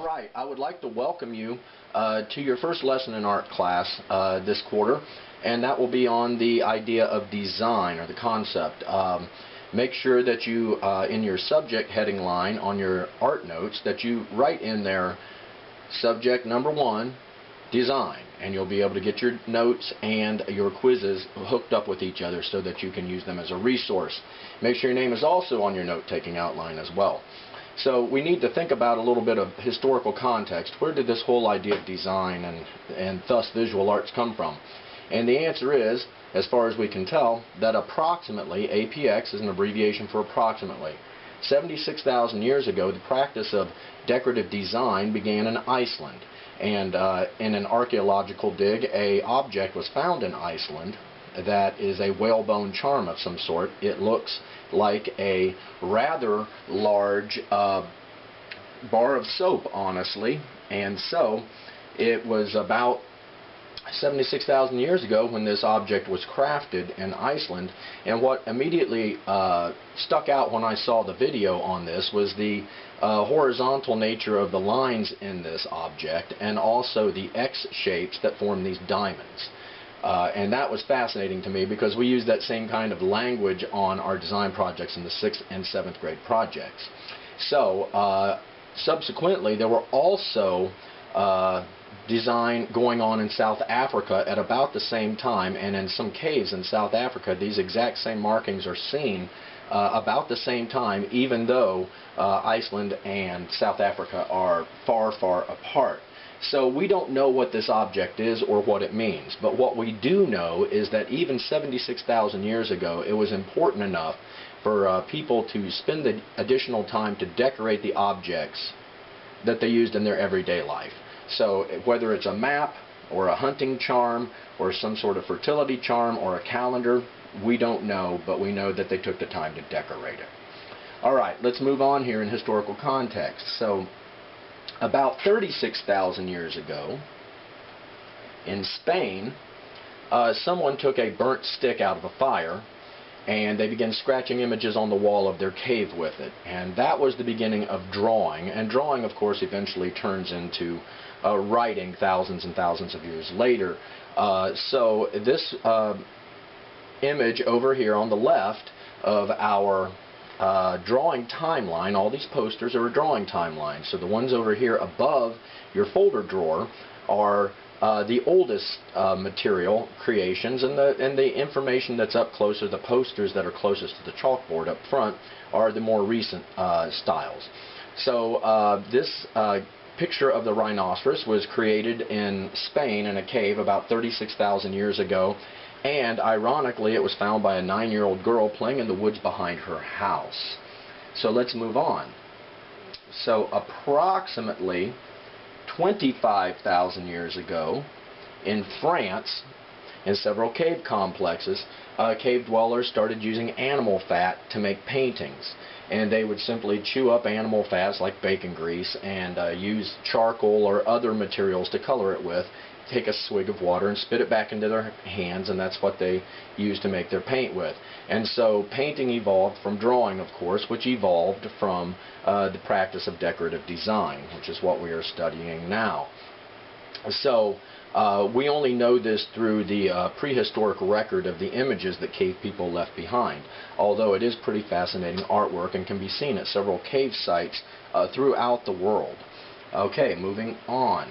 All right, I would like to welcome you to your first lesson in art class this quarter, and that will be on the idea of design, or the concept. Make sure that you, in your subject heading line on your art notes, that you write in there subject number 1, design, and you'll be able to get your notes and your quizzes hooked up with each other so that you can use them as a resource. Make sure your name is also on your note-taking outline as well. So we need to think about a little bit of historical context. Where did this whole idea of design and thus visual arts come from? And the answer is, as far as we can tell, that approximately, APX is an abbreviation for approximately, 76,000 years ago, the practice of decorative design began in Iceland. And in an archaeological dig, an object was found in Iceland that is a whalebone charm of some sort. It looks like a rather large bar of soap, honestly. And so it was about 76,000 years ago when this object was crafted in Iceland. And what immediately stuck out when I saw the video on this was the horizontal nature of the lines in this object, and also the X shapes that form these diamonds. And that was fascinating to me because we use that same kind of language on our design projects in the 6th and 7th grade projects. So subsequently there were also design going on in South Africa at about the same time, and in some caves in South Africa these exact same markings are seen about the same time, even though Iceland and South Africa are far, far apart. So we don't know what this object is or what it means, but what we do know is that even 76,000 years ago it was important enough for people to spend the additional time to decorate the objects that they used in their everyday life. So whether it's a map or a hunting charm or some sort of fertility charm or a calendar, we don't know, but we know that they took the time to decorate it. Alright, let's move on here in historical context. So about 36,000 years ago in Spain, someone took a burnt stick out of a fire and they began scratching images on the wall of their cave with it. And that was the beginning of drawing. And drawing, of course, eventually turns into writing thousands and thousands of years later. So this image over here on the left of our drawing timeline, all these posters are a drawing timeline. So the ones over here above your folder drawer are the oldest material creations, and the information that's up closer, the posters that are closest to the chalkboard up front, are the more recent styles. So this picture of the rhinoceros was created in Spain in a cave about 36,000 years ago, and ironically it was found by a 9-year-old girl playing in the woods behind her house. So let's move on. So approximately 25,000 years ago in France, in several cave complexes, cave dwellers started using animal fat to make paintings. And they would simply chew up animal fats like bacon grease and use charcoal or other materials to color it with, take a swig of water and spit it back into their hands, and that's what they used to make their paint with. And so painting evolved from drawing, of course, which evolved from the practice of decorative design, which is what we are studying now. So we only know this through the prehistoric record of the images that cave people left behind, although it is pretty fascinating artwork and can be seen at several cave sites throughout the world. Okay, moving on.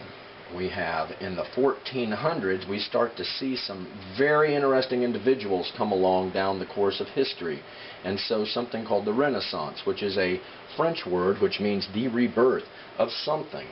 We have, in the 1400s, we start to see some very interesting individuals come along down the course of history. And so something called the Renaissance, which is a French word which means the rebirth of something.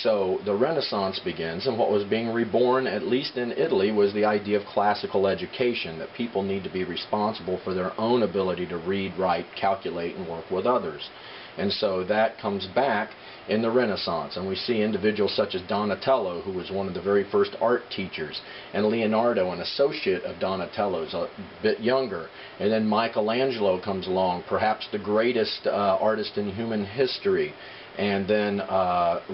So the Renaissance begins, and what was being reborn, at least in Italy, was the idea of classical education, that people need to be responsible for their own ability to read, write, calculate, and work with others. And so that comes back in the Renaissance, and we see individuals such as Donatello, who was one of the very first art teachers, and Leonardo, an associate of Donatello's, a bit younger, and then Michelangelo comes along, perhaps the greatest artist in human history, and then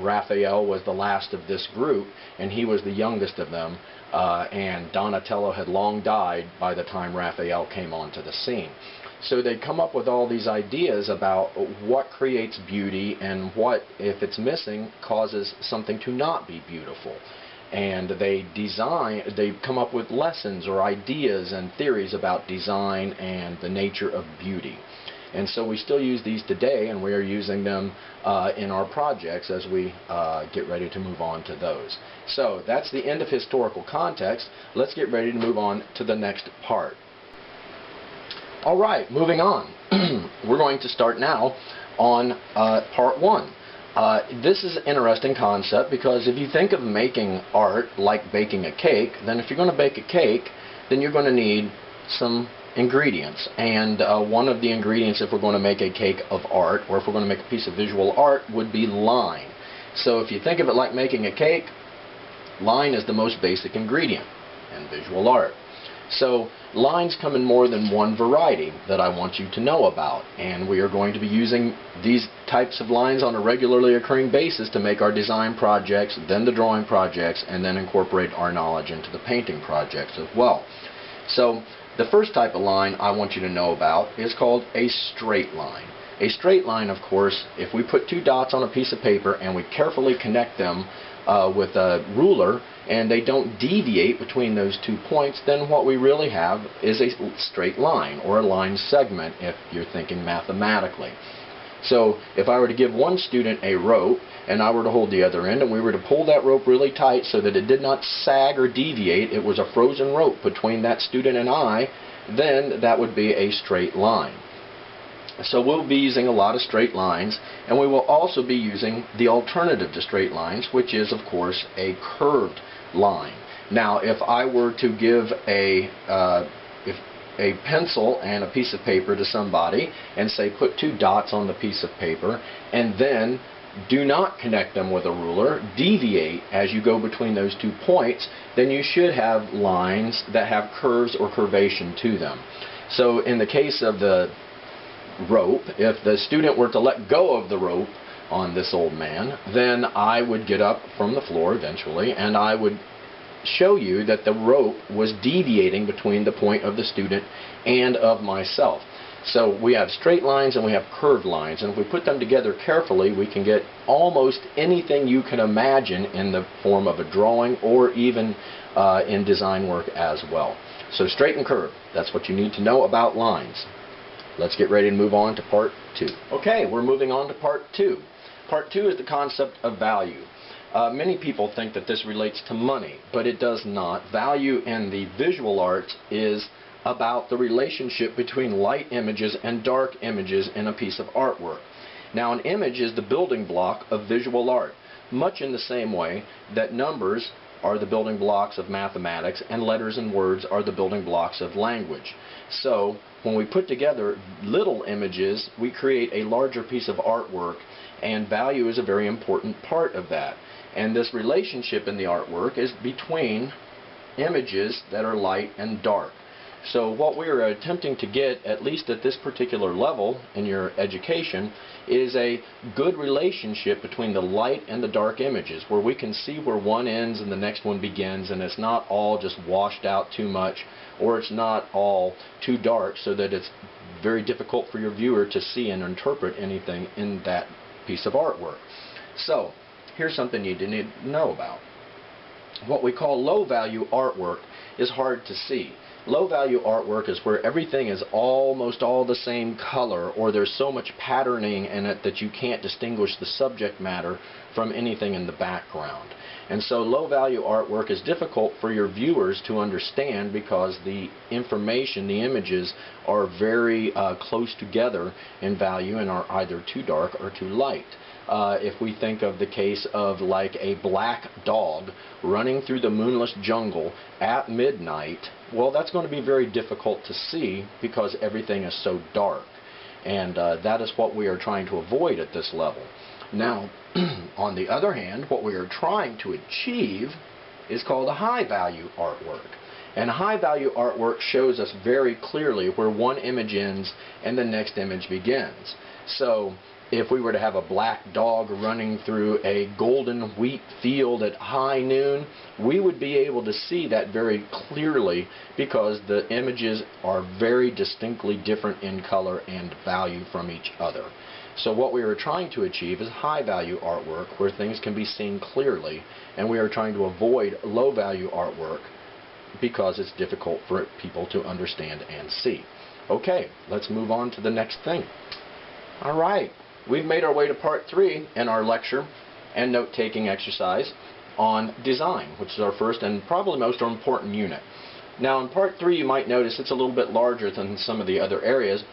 Raphael was the last of this group, and he was the youngest of them, and Donatello had long died by the time Raphael came onto the scene. So they come up with all these ideas about what creates beauty and what, if it's missing, causes something to not be beautiful. And they come up with lessons or ideas and theories about design and the nature of beauty. And so we still use these today, and we are using them in our projects as we get ready to move on to those. So that's the end of historical context. Let's get ready to move on to the next part. All right, moving on. We're going to start now on part one. This is an interesting concept because if you think of making art like baking a cake, then if you're going to bake a cake, then you're going to need some ingredients. And one of the ingredients, if we're going to make a cake of art, or if we're going to make a piece of visual art, would be line. So if you think of it like making a cake, line is the most basic ingredient in visual art. So lines come in more than one variety that I want you to know about, and we are going to be using these types of lines on a regularly occurring basis to make our design projects, then the drawing projects, and then incorporate our knowledge into the painting projects as well. So the first type of line I want you to know about is called a straight line. A straight line, of course, if we put two dots on a piece of paper and we carefully connect them with a ruler and they don't deviate between those 2 points, then what we really have is a straight line, or a line segment if you're thinking mathematically. So if I were to give one student a rope and I were to hold the other end and we were to pull that rope really tight so that it did not sag or deviate, it was a frozen rope between that student and I, then that would be a straight line. So we'll be using a lot of straight lines, and we will also be using the alternative to straight lines, which is of course a curved line. Now if I were to give a pencil and a piece of paper to somebody and say put two dots on the piece of paper and then do not connect them with a ruler, deviate as you go between those 2 points, then you should have lines that have curves or curvation to them. So in the case of the rope, if the student were to let go of the rope on this old man, then I would get up from the floor eventually and I would show you that the rope was deviating between the point of the student and of myself. So we have straight lines and we have curved lines, and if we put them together carefully, we can get almost anything you can imagine in the form of a drawing or even in design work as well. So straight and curved, that's what you need to know about lines. Let's get ready to move on to part two. Okay, we're moving on to part two. Part two is the concept of value. Many people think that this relates to money, but it does not. Value in the visual arts is about the relationship between light images and dark images in a piece of artwork. Now, an image is the building block of visual art, much in the same way that numbers are the building blocks of mathematics and letters and words are the building blocks of language. So when we put together little images, we create a larger piece of artwork, and value is a very important part of that. And this relationship in the artwork is between images that are light and dark. So what we are attempting to get, at least at this particular level in your education, is a good relationship between the light and the dark images, where we can see where one ends and the next one begins, and it's not all just washed out too much, or it's not all too dark so that it's very difficult for your viewer to see and interpret anything in that piece of artwork. So here's something you need to know about. What we call low-value artwork is hard to see. Low-value artwork is where everything is almost all the same color, or there's so much patterning in it that you can't distinguish the subject matter from anything in the background. And so low-value artwork is difficult for your viewers to understand because the information, the images, are very close together in value and are either too dark or too light. If we think of the case of like a black dog running through the moonless jungle at midnight, well, that's going to be very difficult to see because everything is so dark. And that is what we are trying to avoid at this level. Now, on the other hand, what we are trying to achieve is called a high-value artwork. And high-value artwork shows us very clearly where one image ends and the next image begins. So if we were to have a black dog running through a golden wheat field at high noon, we would be able to see that very clearly because the images are very distinctly different in color and value from each other. So what we are trying to achieve is high value artwork where things can be seen clearly, and we are trying to avoid low value artwork because it's difficult for people to understand and see. Okay, let's move on to the next thing. All right. We've made our way to part 3 in our lecture and note-taking exercise on design, which is our first and probably most important unit. Now in part 3 you might notice it's a little bit larger than some of the other areas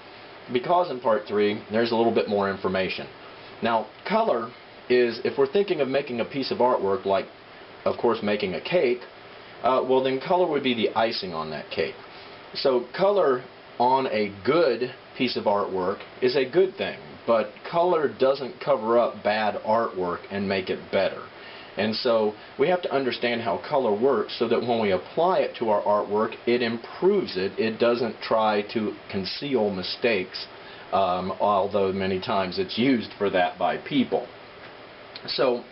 because in part 3 there's a little bit more information. Now color is, if we're thinking of making a piece of artwork like, of course, making a cake, well then color would be the icing on that cake. So color on a good piece of artwork is a good thing. But color doesn't cover up bad artwork and make it better. And so we have to understand how color works so that when we apply it to our artwork, it improves it. It doesn't try to conceal mistakes, although many times it's used for that by people. So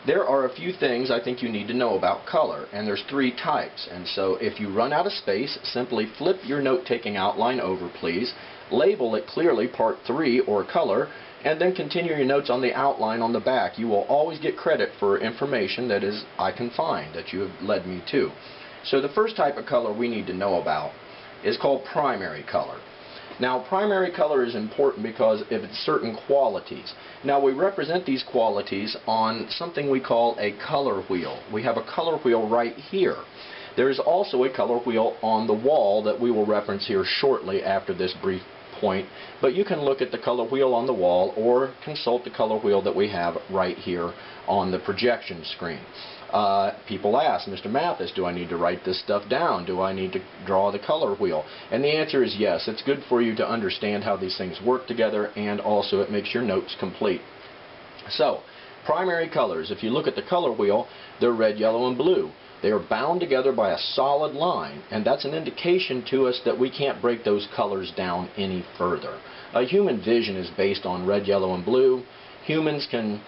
there are a few things I think you need to know about color, and there's 3 types. And so if you run out of space, simply flip your note-taking outline over, please. Label it clearly part 3 or color, and then continue your notes on the outline on the back. You will always get credit for information that is I can find that you have led me to. So the first type of color we need to know about is called primary color. Now primary color is important because of its certain qualities. Now we represent these qualities on something we call a color wheel. We have a color wheel right here. There is also a color wheel on the wall that we will reference here shortly after this brief point, but you can look at the color wheel on the wall or consult the color wheel that we have right here on the projection screen. People ask, Mr. Mathis, do I need to write this stuff down? Do I need to draw the color wheel? And the answer is yes. It's good for you to understand how these things work together, and also it makes your notes complete. So, primary colors, if you look at the color wheel, they're red, yellow, and blue. They are bound together by a solid line, and that's an indication to us that we can't break those colors down any further. A human vision is based on red, yellow, and blue. Humans can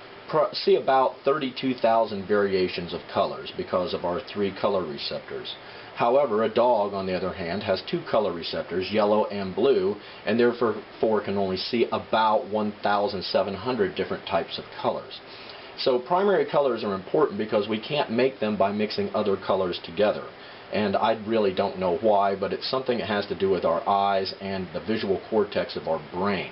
see about 32,000 variations of colors because of our 3 color receptors. However, a dog, on the other hand, has 2 color receptors, yellow and blue, and therefore can only see about 1,700 different types of colors. So primary colors are important because we can't make them by mixing other colors together. And I really don't know why, but it's something that has to do with our eyes and the visual cortex of our brain.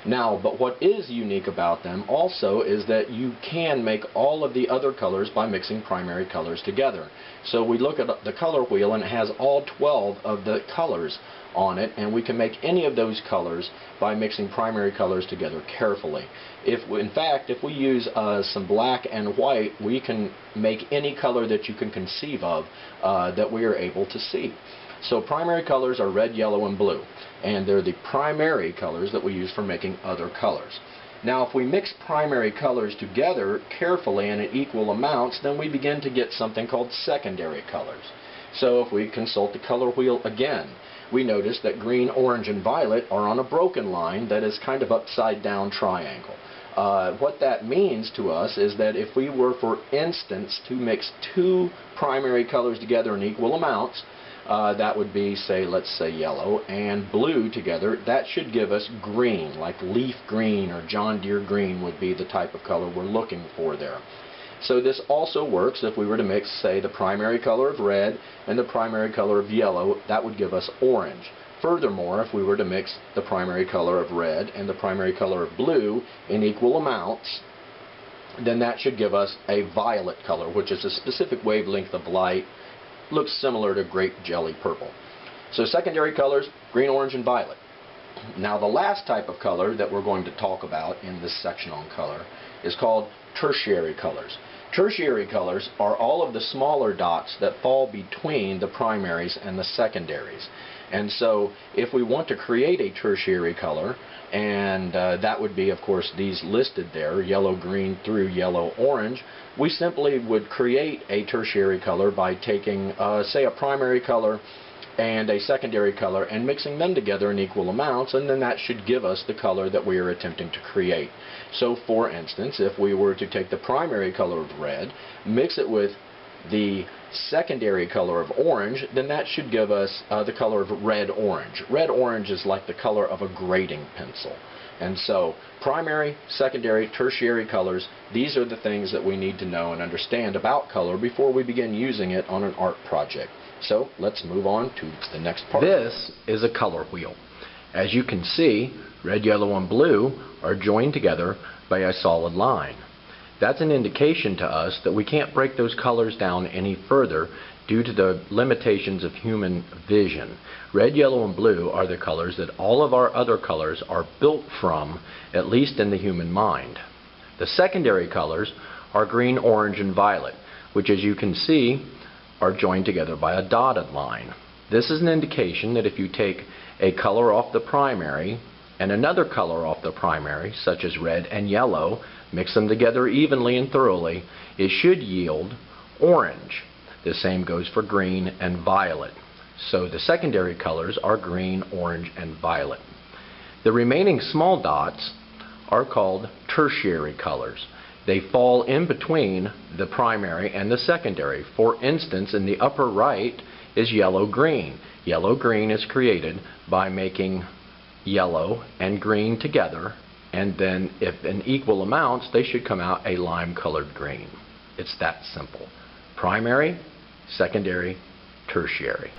Now, but what is unique about them also is that you can make all of the other colors by mixing primary colors together. So we look at the color wheel and it has all 12 of the colors on it, and we can make any of those colors by mixing primary colors together carefully. In fact, if we use some black and white, we can make any color that you can conceive of that we are able to see. So primary colors are red, yellow, and blue, and they're the primary colors that we use for making other colors. Now if we mix primary colors together carefully and in equal amounts, then we begin to get something called secondary colors. So if we consult the color wheel again, we notice that green, orange, and violet are on a broken line that is kind of upside down triangle. What that means to us is that if we were, for instance, to mix 2 primary colors together in equal amounts, that would be, let's say yellow and blue together, that should give us green, like leaf green or John Deere green would be the type of color we're looking for there. So this also works if we were to mix, say, the primary color of red and the primary color of yellow, that would give us orange. Furthermore, if we were to mix the primary color of red and the primary color of blue in equal amounts, then that should give us a violet color, which is a specific wavelength of light. Looks similar to grape jelly purple. So secondary colors, green, orange, and violet. Now the last type of color that we're going to talk about in this section on color is called tertiary colors. Tertiary colors are all of the smaller dots that fall between the primaries and the secondaries. And so if we want to create a tertiary color, and that would be, of course, these listed there, yellow, green through yellow, orange, we simply would create a tertiary color by taking, say, a primary color and a secondary color and mixing them together in equal amounts, and then that should give us the color that we are attempting to create. So for instance, if we were to take the primary color of red, mix it with the secondary color of orange, then that should give us the color of red-orange. Red-orange is like the color of a grading pencil. And so primary, secondary, tertiary colors, these are the things that we need to know and understand about color before we begin using it on an art project. So let's move on to the next part. This is a color wheel. As you can see, red, yellow, and blue are joined together by a solid line. That's an indication to us that we can't break those colors down any further due to the limitations of human vision. Red, yellow, and blue are the colors that all of our other colors are built from, at least in the human mind. The secondary colors are green, orange, and violet, which, as you can see, are joined together by a dotted line. This is an indication that if you take a color off the primary and another color off the primary, such as red and yellow, mix them together evenly and thoroughly, it should yield orange. The same goes for green and violet. So the secondary colors are green, orange, and violet. The remaining small dots are called tertiary colors. They fall in between the primary and the secondary. For instance, in the upper right is yellow-green. Yellow-green is created by making yellow and green together, and then if in equal amounts, they should come out a lime-colored green. It's that simple. Primary, secondary, tertiary.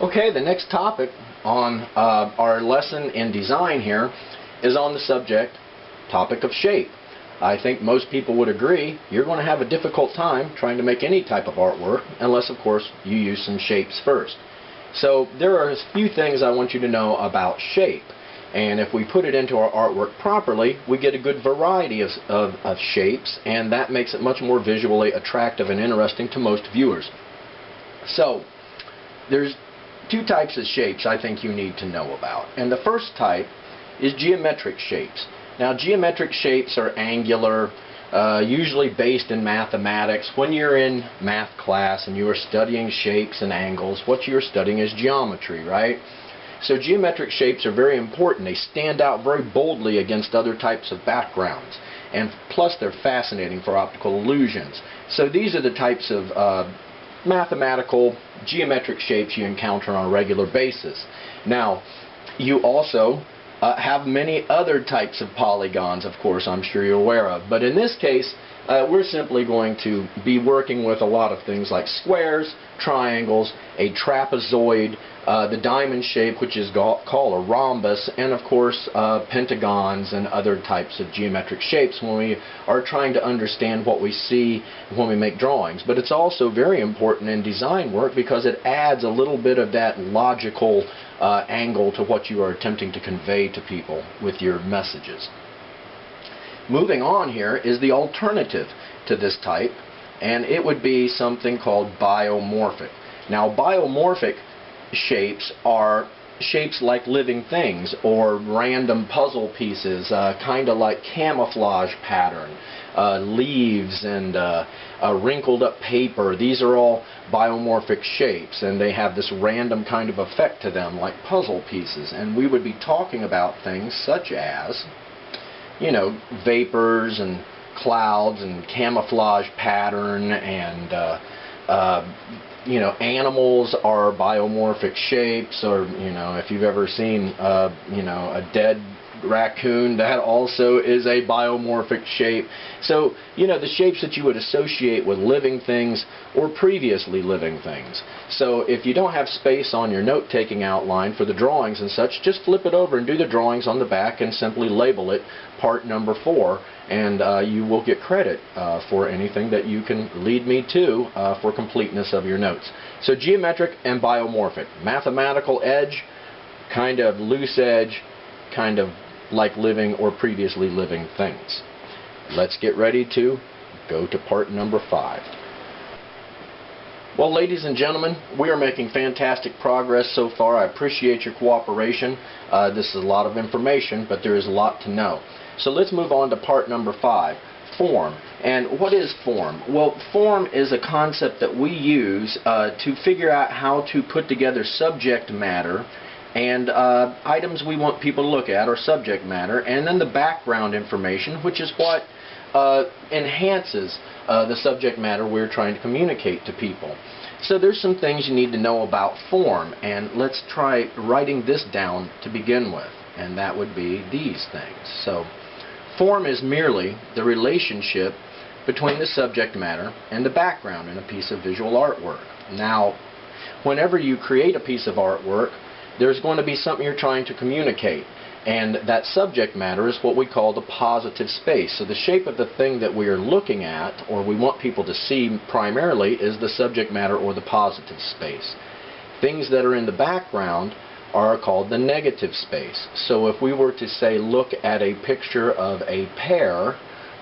Okay, the next topic on our lesson in design here is on the topic of shape. I think most people would agree you're going to have a difficult time trying to make any type of artwork unless, of course, you use some shapes first. So there are a few things I want you to know about shape. And if we put it into our artwork properly, we get a good variety of shapes, and that makes it much more visually attractive and interesting to most viewers. So there's two types of shapes I think you need to know about. And the first type is geometric shapes. Now, geometric shapes are angular, usually based in mathematics. When you're in math class and you are studying shapes and angles, what you're studying is geometry, right? So geometric shapes are very important. They stand out very boldly against other types of backgrounds. And plus, they're fascinating for optical illusions. So these are the types of mathematical geometric shapes you encounter on a regular basis. Now, you also have many other types of polygons, of course, I'm sure you're aware of. But in this case, we're simply going to be working with a lot of things like squares, triangles, a trapezoid, the diamond shape, which is called a rhombus, and of course pentagons and other types of geometric shapes when we are trying to understand what we see when we make drawings. But it's also very important in design work because it adds a little bit of that logical angle to what you are attempting to convey to people with your messages. Moving on here is the alternative to this type, and it would be something called biomorphic. Now, biomorphic shapes are shapes like living things or random puzzle pieces, kind of like camouflage pattern, leaves and wrinkled up paper. These are all biomorphic shapes, and they have this random kind of effect to them like puzzle pieces. And we would be talking about things such as, you know, vapors and clouds and camouflage pattern, and you know, animals are biomorphic shapes, or, you know, if you've ever seen you know, a dead raccoon, that also is a biomorphic shape. So, you know, the shapes that you would associate with living things or previously living things. So if you don't have space on your note-taking outline for the drawings and such, just flip it over and do the drawings on the back and simply label it part number 4, and you will get credit for anything that you can lead me to for completeness of your notes. So geometric and biomorphic. Mathematical edge, kind of loose edge, kind of like living or previously living things. Let's get ready to go to part number 5. Well, ladies and gentlemen, we are making fantastic progress so far. I appreciate your cooperation. This is a lot of information, but there is a lot to know. So let's move on to part number 5. form. And what is form? Well, form is a concept that we use to figure out how to put together subject matter and items we want people to look at, or subject matter, and then the background information, which is what enhances the subject matter we're trying to communicate to people. So there's some things you need to know about form, and let's try writing this down to begin with, and that would be these things. So form is merely the relationship between the subject matter and the background in a piece of visual artwork. Now, whenever you create a piece of artwork, there's going to be something you're trying to communicate, and that subject matter is what we call the positive space. So the shape of the thing that we are looking at, or we want people to see primarily, is the subject matter or the positive space. Things that are in the background are called the negative space. So if we were to say, look at a picture of a pear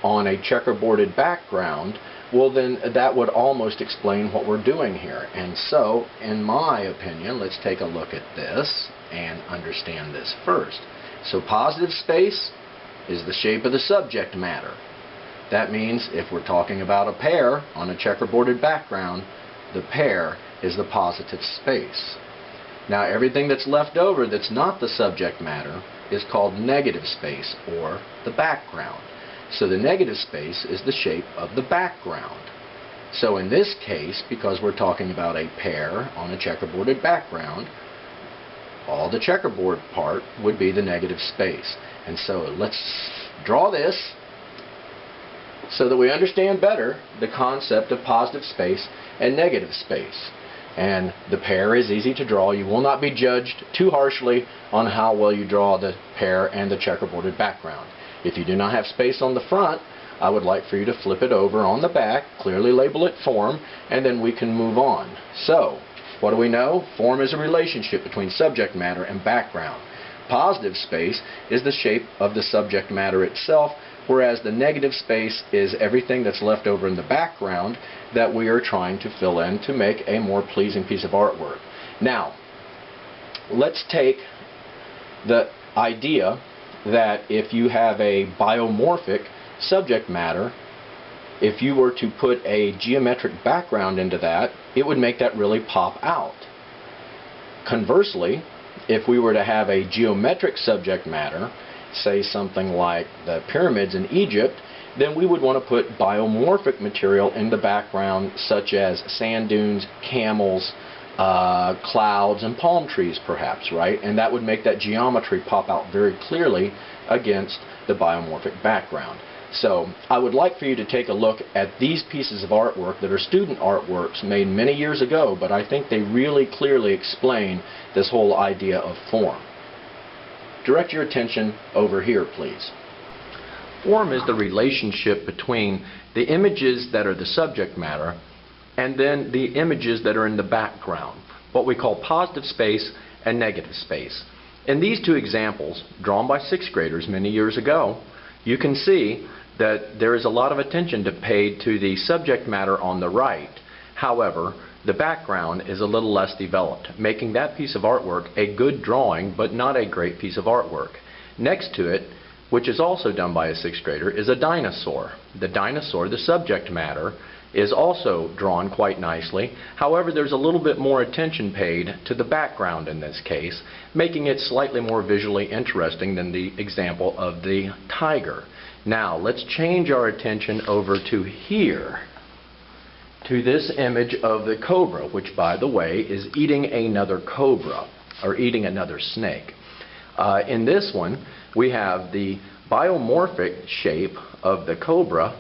on a checkerboarded background, well then that would almost explain what we're doing here. And so, in my opinion, let's take a look at this and understand this first. So positive space is the shape of the subject matter. That means if we're talking about a pear on a checkerboarded background, the pear is the positive space. Now everything that's left over that's not the subject matter is called negative space, or the background. So the negative space is the shape of the background. So in this case, because we're talking about a pear on a checkerboarded background, all the checkerboard part would be the negative space. And so let's draw this so that we understand better the concept of positive space and negative space. And the pear is easy to draw. You will not be judged too harshly on how well you draw the pear and the checkerboarded background. If you do not have space on the front, I would like for you to flip it over on the back, clearly label it form, and then we can move on. So, what do we know? Form is a relationship between subject matter and background. Positive space is the shape of the subject matter itself, whereas the negative space is everything that's left over in the background that we are trying to fill in to make a more pleasing piece of artwork. Now, let's take the idea that if you have a biomorphic subject matter, if you were to put a geometric background into that, it would make that really pop out. Conversely, if we were to have a geometric subject matter, say something like the pyramids in Egypt, then we would want to put biomorphic material in the background, such as sand dunes, camels, clouds, and palm trees perhaps, right? And that would make that geometry pop out very clearly against the biomorphic background. So I would like for you to take a look at these pieces of artwork that are student artworks made many years ago, but I think they really clearly explain this whole idea of form. Direct your attention over here, please. Form is the relationship between the images that are the subject matter and then the images that are in the background, what we call positive space and negative space. In these two examples, drawn by sixth graders many years ago, you can see that there is a lot of attention paid to the subject matter on the right. However, the background is a little less developed, making that piece of artwork a good drawing but not a great piece of artwork. Next to it, which is also done by a sixth grader, is a dinosaur. The dinosaur, the subject matter, is also drawn quite nicely. However, there's a little bit more attention paid to the background in this case, making it slightly more visually interesting than the example of the tiger. Now, let's change our attention over to here, to this image of the cobra, which, by the way, is eating another cobra, or eating another snake. In this one, we have the biomorphic shape of the cobra,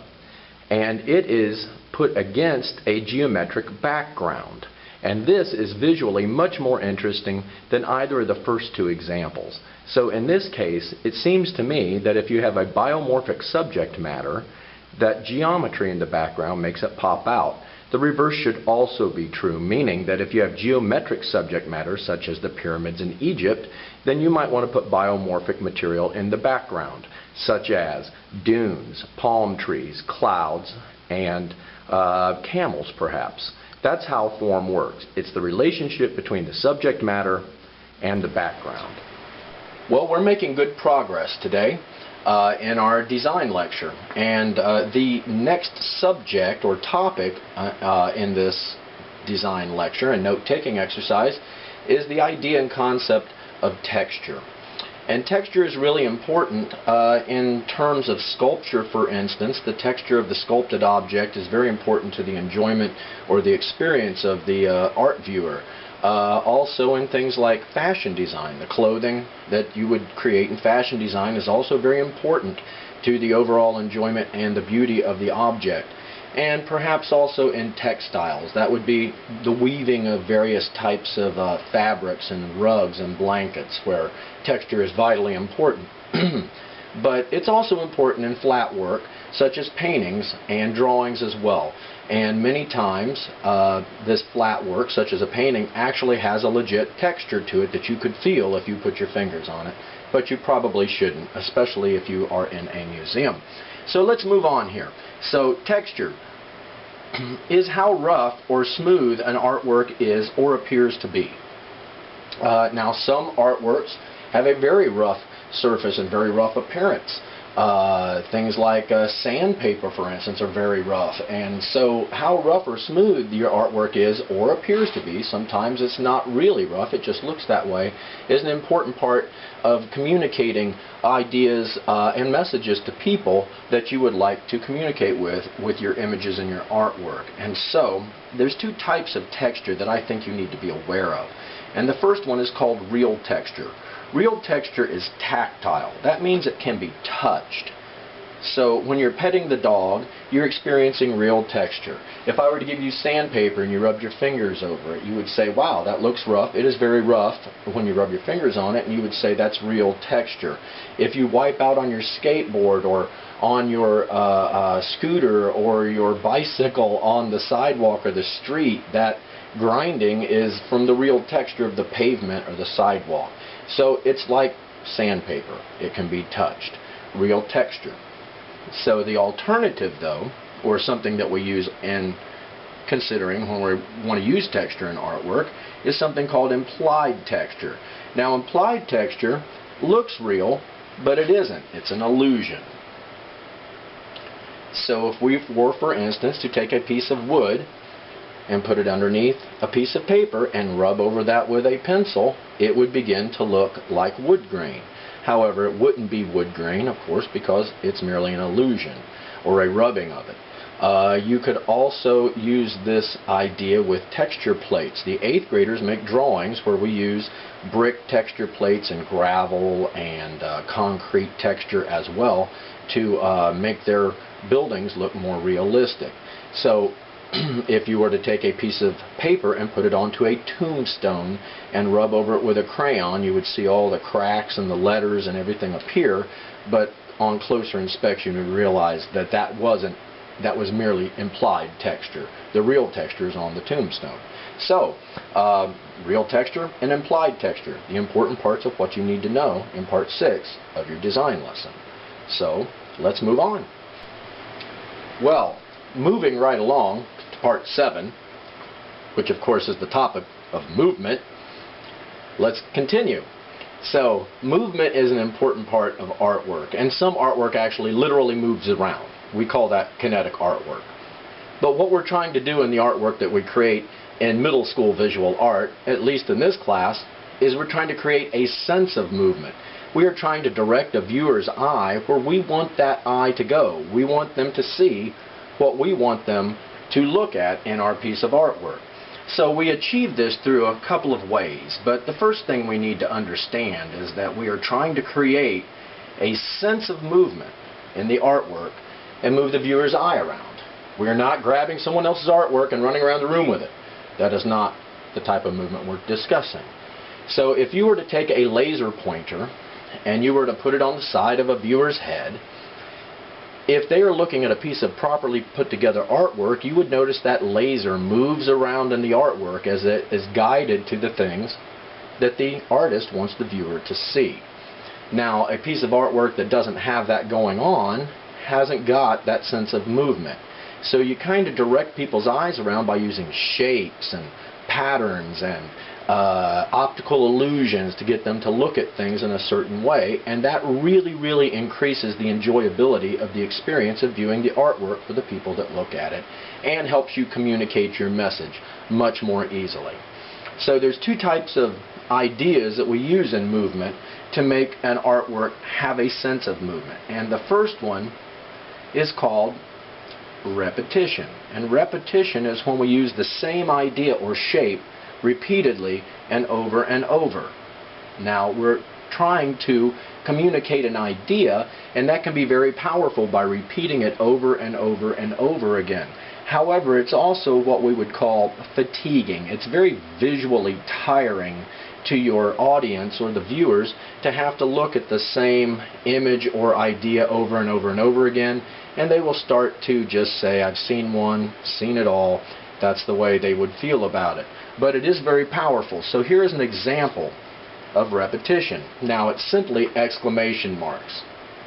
and it is put against a geometric background. And this is visually much more interesting than either of the first two examples. So in this case, it seems to me that if you have a biomorphic subject matter, that geometry in the background makes it pop out. The reverse should also be true, meaning that if you have geometric subject matter, such as the pyramids in Egypt, then you might want to put biomorphic material in the background, such as dunes, palm trees, clouds, and camels perhaps. That's how form works. It's the relationship between the subject matter and the background. Well, we're making good progress today. in our design lecture. And the next subject or topic in this design lecture and note-taking exercise is the idea and concept of texture. And texture is really important in terms of sculpture, for instance. The texture of the sculpted object is very important to the enjoyment or the experience of the art viewer. Also in things like fashion design, the clothing that you would create in fashion design is also very important to the overall enjoyment and the beauty of the object. And perhaps also in textiles, that would be the weaving of various types of fabrics and rugs and blankets, where texture is vitally important. But it's also important in flat work, such as paintings and drawings as well. And many times this flat work, such as a painting, actually has a legit texture to it that you could feel if you put your fingers on it. But you probably shouldn't, especially if you are in a museum. So let's move on here. So texture is how rough or smooth an artwork is or appears to be. Now some artworks have a very rough surface and very rough appearance. Things like sandpaper, for instance, are very rough, and so how rough or smooth your artwork is or appears to be, sometimes it's not really rough, it just looks that way, is an important part of communicating ideas and messages to people that you would like to communicate with your images and your artwork. And so there's two types of texture that I think you need to be aware of. And the first one is called real texture. Real texture is tactile. That means it can be touched. So when you're petting the dog, you're experiencing real texture. If I were to give you sandpaper and you rubbed your fingers over it, you would say, wow, that looks rough. It is very rough when you rub your fingers on it, and you would say that's real texture. If you wipe out on your skateboard or on your scooter or your bicycle on the sidewalk or the street, that grinding is from the real texture of the pavement or the sidewalk. So it's like sandpaper. It can be touched. Real texture. So the alternative, though, or something that we use in considering when we want to use texture in artwork, is something called implied texture. Now, implied texture looks real, but it isn't. It's an illusion. So if we were, for instance, to take a piece of wood and put it underneath a piece of paper and rub over that with a pencil, it would begin to look like wood grain. However, it wouldn't be wood grain, of course, because it's merely an illusion or a rubbing of it. You could also use this idea with texture plates. The 8th graders make drawings where we use brick texture plates and gravel and concrete texture as well to make their buildings look more realistic. So if you were to take a piece of paper and put it onto a tombstone and rub over it with a crayon, you would see all the cracks and the letters and everything appear, but on closer inspection you would realize that that was merely implied texture. The real texture is on the tombstone. So, real texture and implied texture, the important parts of what you need to know in Part 6 of your design lesson. So, let's move on. Well, moving right along to Part 7, which of course is the topic of movement, let's continue. So, movement is an important part of artwork, and some artwork actually literally moves around. We call that kinetic artwork. But what we're trying to do in the artwork that we create in middle school visual art, at least in this class, is we're trying to create a sense of movement. We are trying to direct a viewer's eye where we want that eye to go. We want them to see what we want them to look at in our piece of artwork. So we achieve this through a couple of ways, but the first thing we need to understand is that we are trying to create a sense of movement in the artwork and move the viewer's eye around. We are not grabbing someone else's artwork and running around the room with it. That is not the type of movement we're discussing. So if you were to take a laser pointer and you were to put it on the side of a viewer's head, if they are looking at a piece of properly put together artwork, you would notice that laser moves around in the artwork as it is guided to the things that the artist wants the viewer to see. Now, a piece of artwork that doesn't have that going on hasn't got that sense of movement. So you kind of direct people's eyes around by using shapes and patterns and optical illusions to get them to look at things in a certain way, and that really increases the enjoyability of the experience of viewing the artwork for the people that look at it, and helps you communicate your message much more easily. So there's two types of ideas that we use in movement to make an artwork have a sense of movement, and the first one is called repetition. And repetition is when we use the same idea or shape repeatedly and over and over. Now we're trying to communicate an idea, and that can be very powerful by repeating it over and over and over again. However, it's also what we would call fatiguing. It's very visually tiring to your audience or the viewers to have to look at the same image or idea over and over and over again, and they will start to just say, I've seen one, seen it all. That's the way they would feel about it. But it is very powerful. So here is an example of repetition. Now it's simply exclamation marks,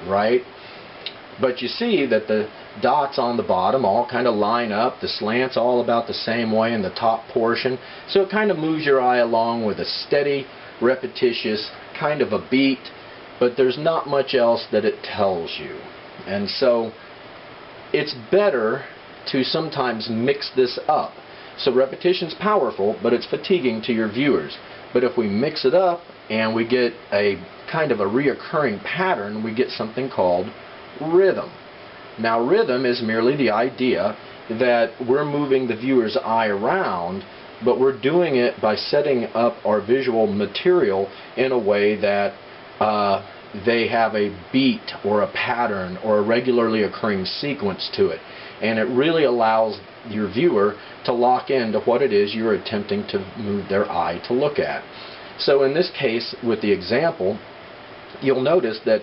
right? But you see that the dots on the bottom all kind of line up, the slant's all about the same way in the top portion, so it kind of moves your eye along with a steady, repetitious kind of a beat, but there's not much else that it tells you. And so it's better to sometimes mix this up. So repetition's powerful, but it's fatiguing to your viewers. But if we mix it up and we get a kind of a reoccurring pattern, we get something called rhythm. Now rhythm is merely the idea that we're moving the viewer's eye around, but we're doing it by setting up our visual material in a way that they have a beat or a pattern or a regularly occurring sequence to it. And it really allows your viewer to lock into what it is you're attempting to move their eye to look at. So in this case, with the example, you'll notice that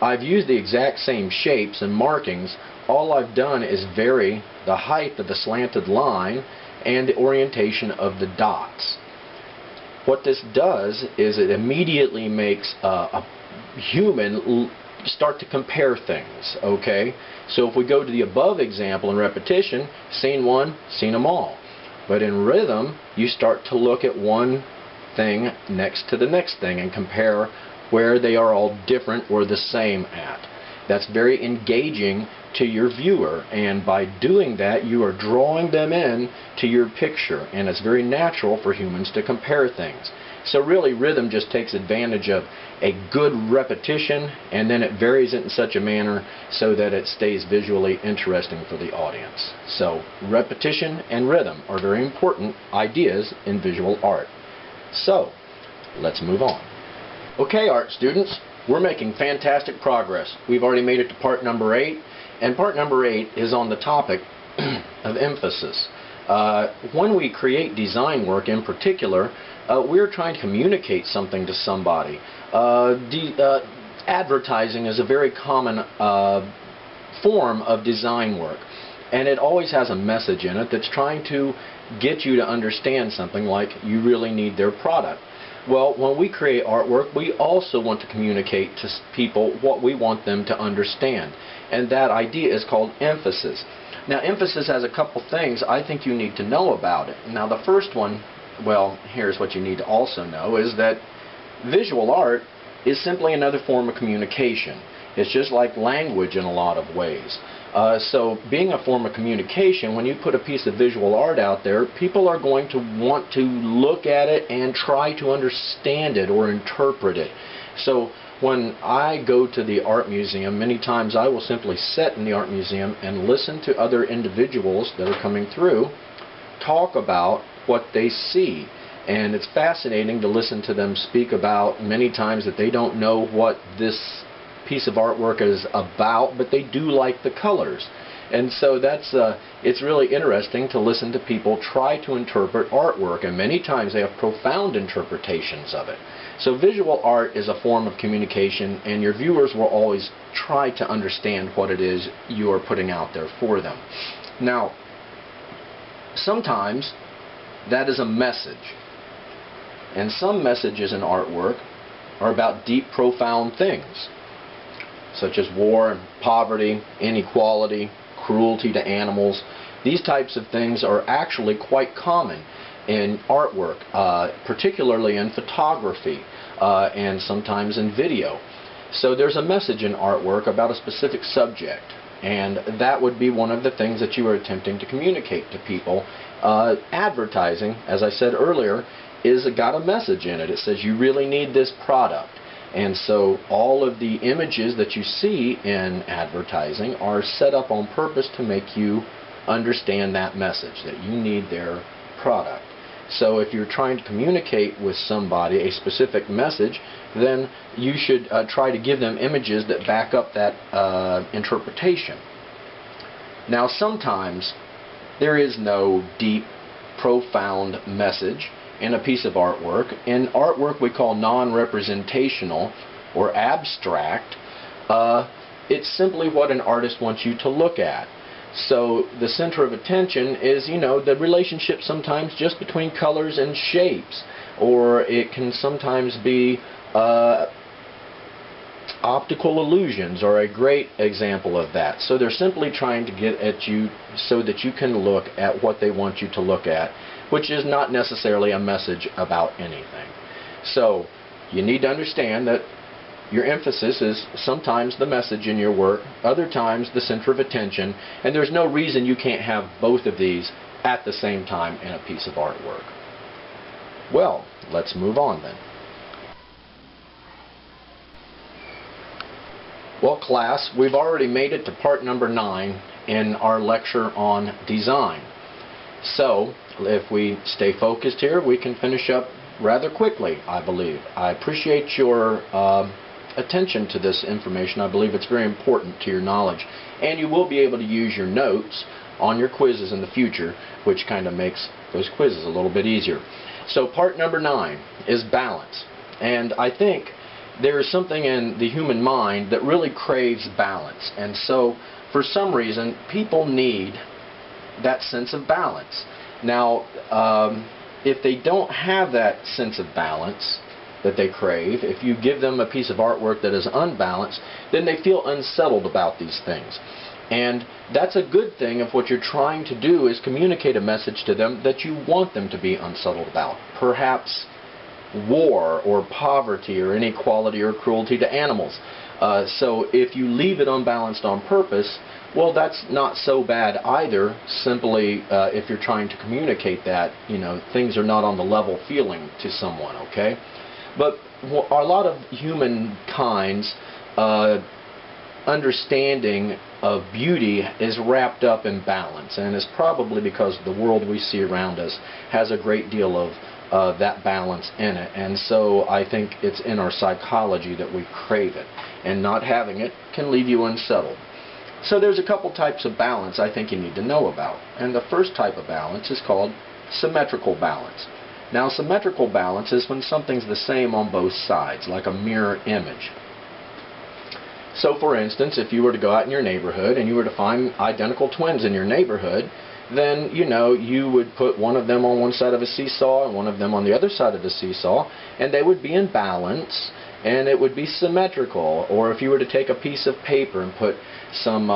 I've used the exact same shapes and markings. All I've done is vary the height of the slanted line and the orientation of the dots. What this does is it immediately makes a human start to compare things, okay? So if we go to the above example in repetition, scene one, seen them all. But in rhythm, you start to look at one thing next to the next thing and compare where they are all different or the same at. That's very engaging to your viewer, and by doing that you are drawing them in to your picture, and it's very natural for humans to compare things. So really rhythm just takes advantage of a good repetition, and then it varies it in such a manner so that it stays visually interesting for the audience. So repetition and rhythm are very important ideas in visual art. So let's move on. Okay, art students, we're making fantastic progress. We've already made it to part number 8, and part number 8 is on the topic of emphasis. When we create design work in particular, we're trying to communicate something to somebody. Advertising is a very common form of design work, and it always has a message in it that's trying to get you to understand something, like you really need their product. Well, when we create artwork, we also want to communicate to people what we want them to understand, and that idea is called emphasis. Now, emphasis has a couple things I think you need to know about it. Now, the first one, well, here's what you need to also know, is that visual art is simply another form of communication. It's just like language in a lot of ways. So being a form of communication, when you put a piece of visual art out there, people are going to want to look at it and try to understand it or interpret it. So when I go to the art museum, many times I will simply sit in the art museum and listen to other individuals that are coming through talk about what they see. And it's fascinating to listen to them speak about many times that they don't know what this piece of artwork is about, but they do like the colors. And so that's it's really interesting to listen to people try to interpret artwork, and many times they have profound interpretations of it. So visual art is a form of communication, and your viewers will always try to understand what it is you are putting out there for them. Now, sometimes that is a message, and some messages in artwork are about deep, profound things, such as war and poverty, inequality, cruelty to animals. These types of things are actually quite common. in artwork, particularly in photography and sometimes in video. So there's a message in artwork about a specific subject, and that would be one of the things that you are attempting to communicate to people. Advertising, as I said earlier, is got a message in it. It says you really need this product. And so all of the images that you see in advertising are set up on purpose to make you understand that message, that you need their product. So if you're trying to communicate with somebody a specific message, then you should try to give them images that back up that interpretation. Now sometimes there is no deep, profound message in a piece of artwork. In artwork we call non-representational or abstract. It's simply what an artist wants you to look at. So the center of attention is, the relationship sometimes just between colors and shapes, or it can sometimes be optical illusions are a great example of that. So they're simply trying to get at you so that you can look at what they want you to look at, which is not necessarily a message about anything. So you need to understand that your emphasis is sometimes the message in your work, other times the center of attention, and there's no reason you can't have both of these at the same time in a piece of artwork. Well, let's move on then. Well, class, we've already made it to part number 9 in our lecture on design. So, if we stay focused here, we can finish up rather quickly, I believe. I appreciate your attention to this information. I believe it's very important to your knowledge. And you will be able to use your notes on your quizzes in the future, which kind of makes those quizzes a little bit easier. So part number 9 is balance. And I think there is something in the human mind that really craves balance. And so for some reason people need that sense of balance. Now if they don't have that sense of balance that they crave, if you give them a piece of artwork that is unbalanced, then they feel unsettled about these things. And that's a good thing if what you're trying to do is communicate a message to them that you want them to be unsettled about. Perhaps war or poverty or inequality or cruelty to animals. So if you leave it unbalanced on purpose, well, that's not so bad either. Simply if you're trying to communicate that, things are not on the level feeling to someone, okay? But a lot of humankind's understanding of beauty is wrapped up in balance, and it's probably because the world we see around us has a great deal of that balance in it. And so I think it's in our psychology that we crave it, and not having it can leave you unsettled. So there's a couple types of balance I think you need to know about. And the first type of balance is called symmetrical balance. Now, symmetrical balance is when something's the same on both sides, like a mirror image. So for instance, if you were to go out in your neighborhood and you were to find identical twins in your neighborhood, then you would put one of them on one side of a seesaw and one of them on the other side of the seesaw, and they would be in balance and it would be symmetrical. Or if you were to take a piece of paper and put some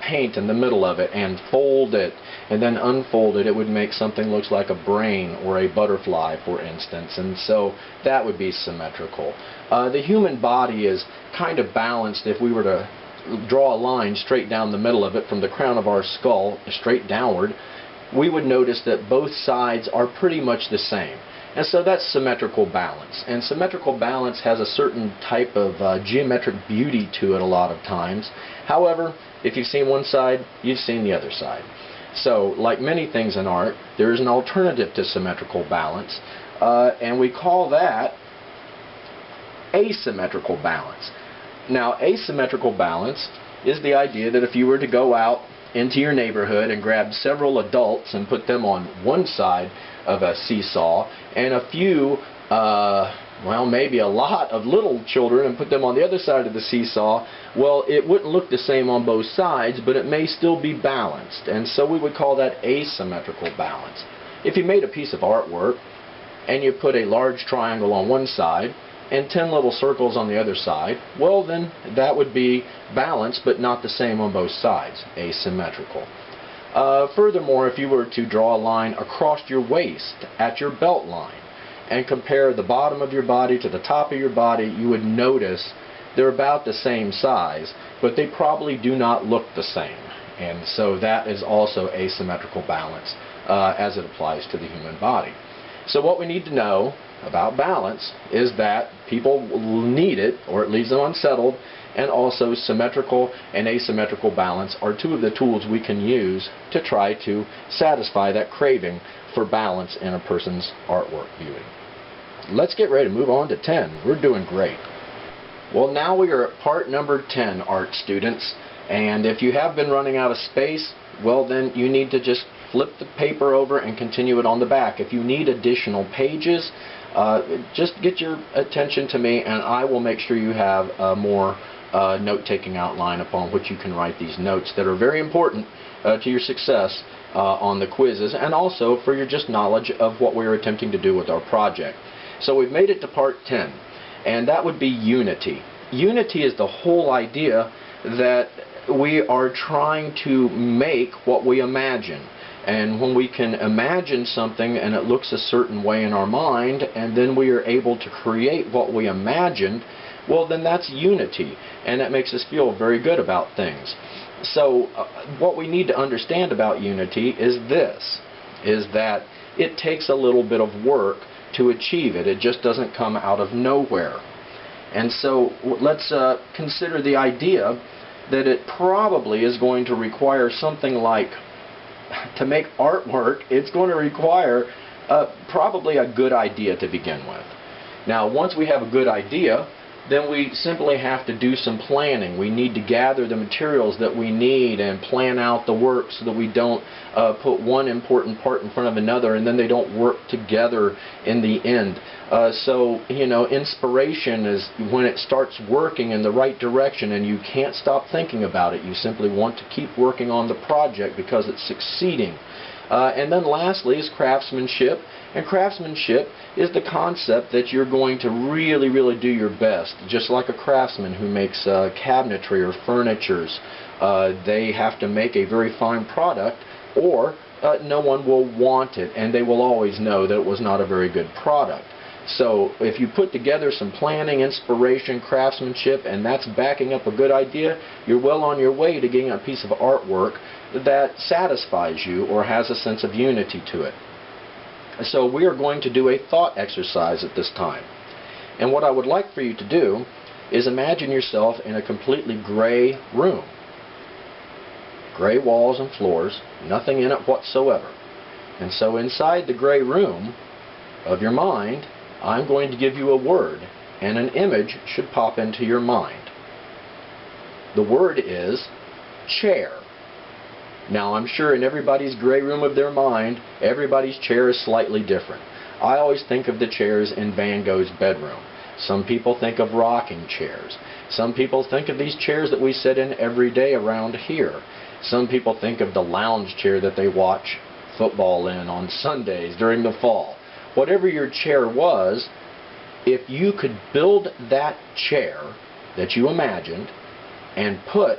paint in the middle of it and fold it and then unfold it, it would make something looks like a brain or a butterfly, for instance. And so that would be symmetrical. The human body is kind of balanced if we were to draw a line straight down the middle of it from the crown of our skull straight downward. We would notice that both sides are pretty much the same. And so that's symmetrical balance. And symmetrical balance has a certain type of geometric beauty to it a lot of times. However, if you've seen one side, you've seen the other side. So, like many things in art, there is an alternative to symmetrical balance, and we call that asymmetrical balance. Now, asymmetrical balance is the idea that if you were to go out into your neighborhood and grab several adults and put them on one side of a seesaw, and a few, well, maybe a lot of little children and put them on the other side of the seesaw, well, it wouldn't look the same on both sides, but it may still be balanced. And so we would call that asymmetrical balance. If you made a piece of artwork and you put a large triangle on one side and 10 little circles on the other side, well, then that would be balanced but not the same on both sides, asymmetrical. Furthermore, if you were to draw a line across your waist at your belt line and compare the bottom of your body to the top of your body, you would notice they're about the same size, but they probably do not look the same. And so that is also asymmetrical balance as it applies to the human body. So what we need to know about balance is that people need it, or it leaves them unsettled, and also symmetrical and asymmetrical balance are two of the tools we can use to try to satisfy that craving for balance in a person's artwork viewing. Let's get ready to move on to 10. We're doing great. Well, now we are at part number 10, art students, and if you have been running out of space, well, then you need to just flip the paper over and continue it on the back. If you need additional pages, just get your attention to me and I will make sure you have a more note-taking outline upon which you can write these notes that are very important to your success on the quizzes, and also for your just knowledge of what we're attempting to do with our project. So we've made it to part 10, and that would be unity. Unity is the whole idea that we are trying to make what we imagine. And when we can imagine something and it looks a certain way in our mind, and then we are able to create what we imagined, well, then that's unity, and that makes us feel very good about things. So what we need to understand about unity is this, is that it takes a little bit of work to achieve it. It just doesn't come out of nowhere. And so let's consider the idea that it probably is going to require something like, to make artwork, it's going to require probably a good idea to begin with. Now, once we have a good idea, then we simply have to do some planning. We need to gather the materials that we need and plan out the work so that we don't put one important part in front of another and then they don't work together in the end. So, you know, inspiration is when it starts working in the right direction and you can't stop thinking about it. You simply want to keep working on the project because it's succeeding. And then lastly is craftsmanship. And craftsmanship is the concept that you're going to really, really do your best. Just like a craftsman who makes cabinetry or furnitures, they have to make a very fine product or no one will want it and they will always know that it was not a very good product. So if you put together some planning, inspiration, craftsmanship, and that's backing up a good idea, you're well on your way to getting a piece of artwork that satisfies you or has a sense of unity to it. So we are going to do a thought exercise at this time. And what I would like for you to do is imagine yourself in a completely gray room. Gray walls and floors, nothing in it whatsoever. And so inside the gray room of your mind, I'm going to give you a word, and an image should pop into your mind. The word is chair. Now, I'm sure in everybody's gray room of their mind, everybody's chair is slightly different. I always think of the chairs in Van Gogh's bedroom. Some people think of rocking chairs. Some people think of these chairs that we sit in every day around here. Some people think of the lounge chair that they watch football in on Sundays during the fall. Whatever your chair was, if you could build that chair that you imagined and put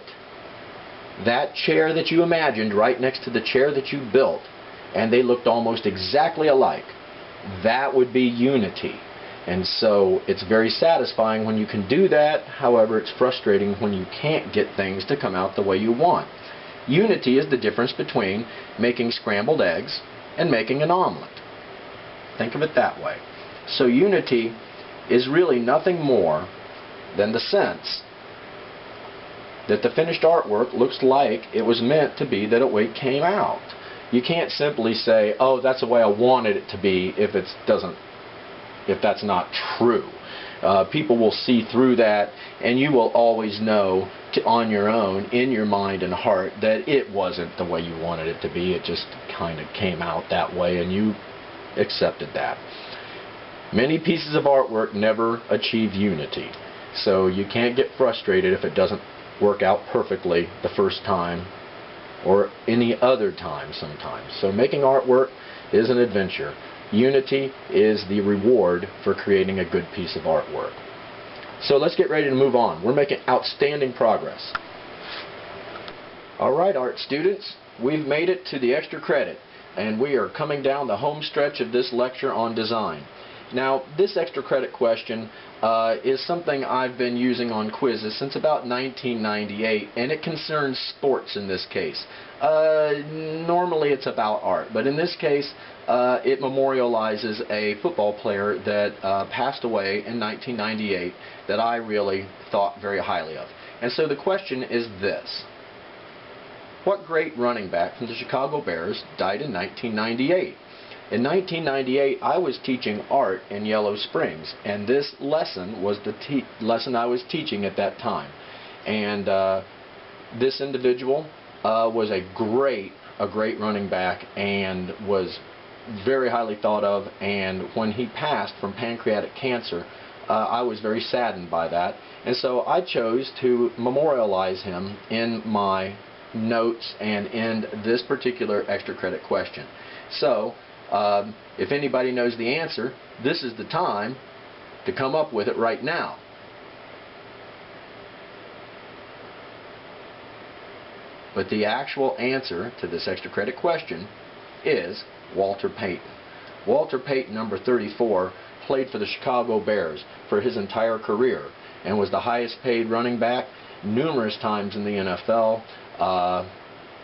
that chair that you imagined right next to the chair that you built, and they looked almost exactly alike, that would be unity. And so it's very satisfying when you can do that. However, it's frustrating when you can't get things to come out the way you want. Unity is the difference between making scrambled eggs and making an omelet. Think of it that way. So unity is really nothing more than the sense that the finished artwork looks like it was meant to be, that it came out. You can't simply say, oh, that's the way I wanted it to be, if that's not true. People will see through that, and you will always know on your own, in your mind and heart, that it wasn't the way you wanted it to be. It just kind of came out that way, and you accepted that. Many pieces of artwork never achieve unity, so you can't get frustrated if it doesn't work out perfectly the first time or any other time sometimes. So making artwork is an adventure. Unity is the reward for creating a good piece of artwork. So let's get ready to move on. We're making outstanding progress. Alright, art students, we've made it to the extra credit, and we are coming down the home stretch of this lecture on design. Now, this extra credit question is something I've been using on quizzes since about 1998, and it concerns sports in this case. Normally it's about art, but in this case it memorializes a football player that passed away in 1998 that I really thought very highly of. And so the question is this: what great running back from the Chicago Bears died in 1998? In 1998, I was teaching art in Yellow Springs, and this lesson was the lesson I was teaching at that time. And this individual was a great running back and was very highly thought of. And when he passed from pancreatic cancer, I was very saddened by that. And so I chose to memorialize him in my notes and in this particular extra credit question. So if anybody knows the answer, this is the time to come up with it right now. But the actual answer to this extra credit question is Walter Payton. Walter Payton, number 34, played for the Chicago Bears for his entire career and was the highest paid running back numerous times in the NFL.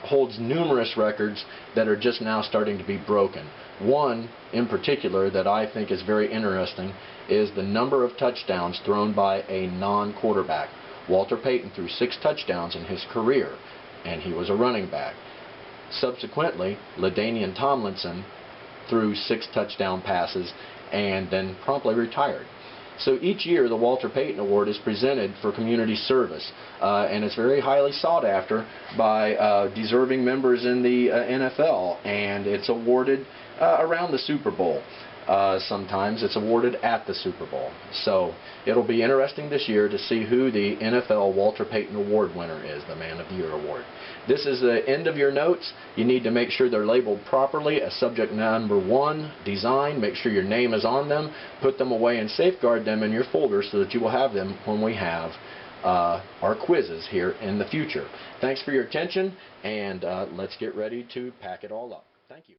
Holds numerous records that are just now starting to be broken. One in particular that I think is very interesting is the number of touchdowns thrown by a non-quarterback. Walter Payton threw 6 touchdowns in his career, and he was a running back. Subsequently, LaDainian Tomlinson threw 6 touchdown passes and then promptly retired. So each year the Walter Payton Award is presented for community service, and it's very highly sought after by deserving members in the NFL, and it's awarded around the Super Bowl. Sometimes it's awarded at the Super Bowl. So it'll be interesting this year to see who the NFL Walter Payton Award winner is, the Man of the Year Award. This is the end of your notes. You need to make sure they're labeled properly as subject number 1, design. Make sure your name is on them. Put them away and safeguard them in your folder so that you will have them when we have our quizzes here in the future. Thanks for your attention, and let's get ready to pack it all up. Thank you.